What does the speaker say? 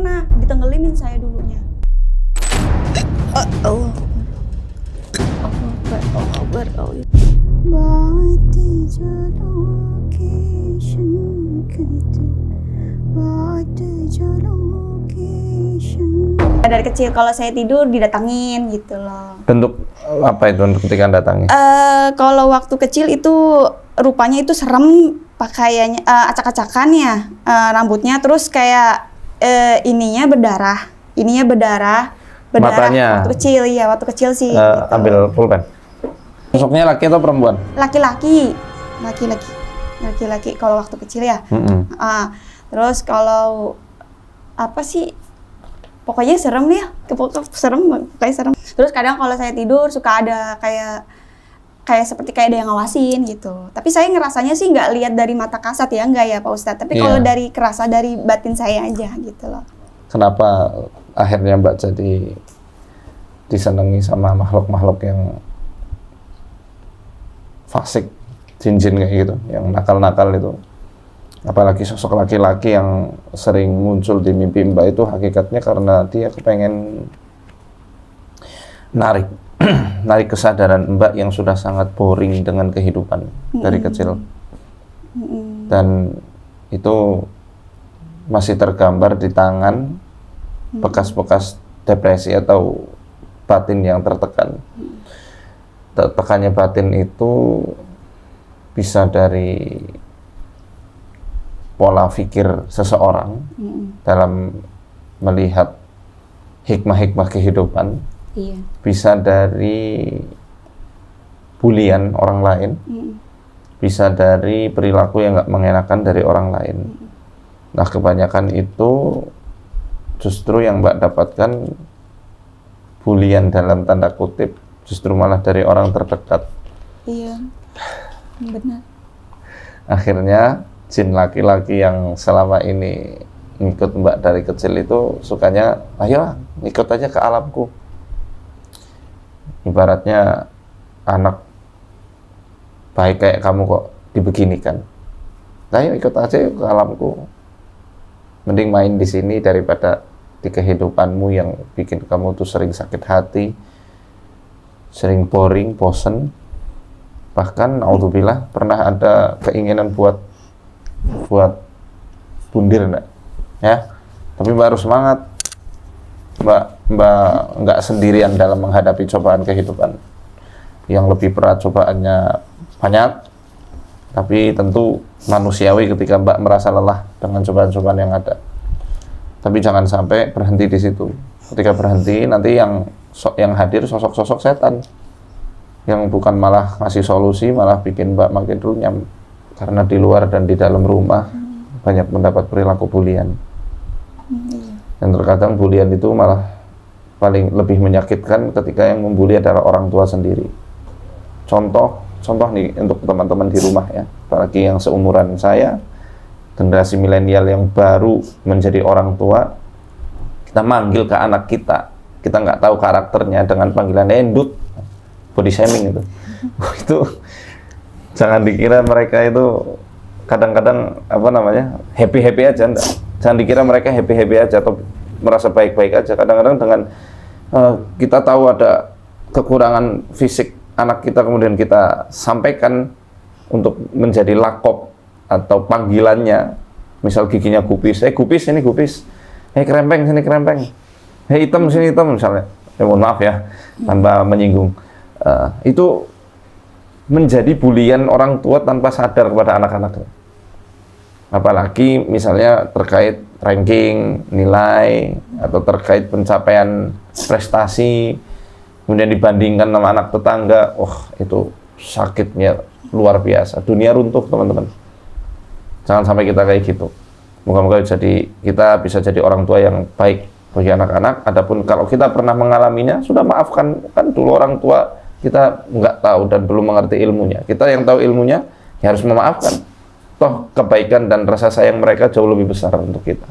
pernah ditenggelimin saya dulunya. Allah Akbar. Dari kecil kalau saya tidur didatangin gitu loh. Bentuk apa itu ketika datangnya? Kalau waktu kecil itu rupanya itu serem, pakaiannya acak-acakan ya, rambutnya terus kayak ininya berdarah. Matanya. Waktu kecil ya, waktu kecil sih. Gitu. Ambil pulpen. Sosoknya laki atau perempuan? Laki-laki kalau waktu kecil ya. Terus kalau apa sih? Pokoknya serem ya, pokoknya serem. Terus kadang kalau saya tidur suka ada kayak seperti kayak ada yang ngawasin gitu. Tapi saya ngerasanya sih nggak lihat dari mata kasat ya, nggak ya Pak Ustadz. Tapi kalau dari kerasa dari batin saya aja gitu loh. Kenapa akhirnya Mbak jadi disenangi sama makhluk-makhluk yang fasik, jin-jin kayak gitu, yang nakal-nakal itu? Apalagi sosok laki-laki yang sering muncul di mimpi Mbak itu hakikatnya karena dia kepengen narik kesadaran Mbak yang sudah sangat boring dengan kehidupan dari kecil. Dan itu masih tergambar di tangan bekas-bekas depresi atau batin yang tertekan. Tertekannya batin itu bisa dari pola pikir seseorang dalam melihat hikmah-hikmah kehidupan, bisa dari bulian orang lain, bisa dari perilaku yang nggak mengenakan dari orang lain. Nah, kebanyakan itu justru yang Mbak dapatkan bulian dalam tanda kutip, justru malah dari orang terdekat. Iya, benar. Akhirnya jin laki-laki yang selama ini ngikut Mbak dari kecil itu sukanya, ayo ikut aja ke alamku. Ibaratnya anak baik kayak kamu kok dibeginikan. Ayo ikut aja ke alamku. Mending main di sini daripada di kehidupanmu yang bikin kamu tuh sering sakit hati, sering boring, bosen. Bahkan naudzubillah pernah ada keinginan buat bundir enggak? Ya. Tapi Mbak harus semangat. Mbak nggak sendirian dalam menghadapi cobaan kehidupan. Yang lebih berat cobaannya banyak, tapi tentu manusiawi ketika Mbak merasa lelah dengan cobaan-cobaan yang ada. Tapi jangan sampai berhenti di situ. Ketika berhenti, nanti yang hadir sosok-sosok setan yang bukan malah ngasih solusi, malah bikin Mbak makin runyam. Karena di luar dan di dalam rumah banyak mendapat perilaku bulian. Dan terkadang bulian itu malah paling lebih menyakitkan ketika yang membuli adalah orang tua sendiri. Contoh nih untuk teman-teman di rumah ya, apalagi yang seumuran saya, generasi milenial yang baru menjadi orang tua, kita manggil ke anak kita nggak tahu karakternya dengan panggilan endut, body shaming itu. Itu jangan dikira mereka itu kadang-kadang happy aja, enggak. Jangan dikira mereka happy aja atau merasa baik-baik aja. Kadang-kadang dengan kita tahu ada kekurangan fisik anak kita, kemudian kita sampaikan untuk menjadi lakop atau panggilannya, misal giginya gupis, gupis ini gupis, kerempeng sini kerempeng, hitam sini hitam misalnya, mohon maaf ya tanpa menyinggung, itu menjadi bulian orang tua tanpa sadar kepada anak-anak. Apalagi misalnya terkait ranking, nilai, atau terkait pencapaian prestasi, kemudian dibandingkan sama anak tetangga, itu sakitnya luar biasa. Dunia runtuh, teman-teman. Jangan sampai kita kayak gitu. Moga-moga kita bisa jadi orang tua yang baik bagi anak-anak. Adapun kalau kita pernah mengalaminya, sudah maafkan. Kan dulu orang tua kita nggak tahu dan belum mengerti ilmunya. Kita yang tahu ilmunya, ya harus memaafkan. Toh kebaikan dan rasa sayang mereka jauh lebih besar untuk kita.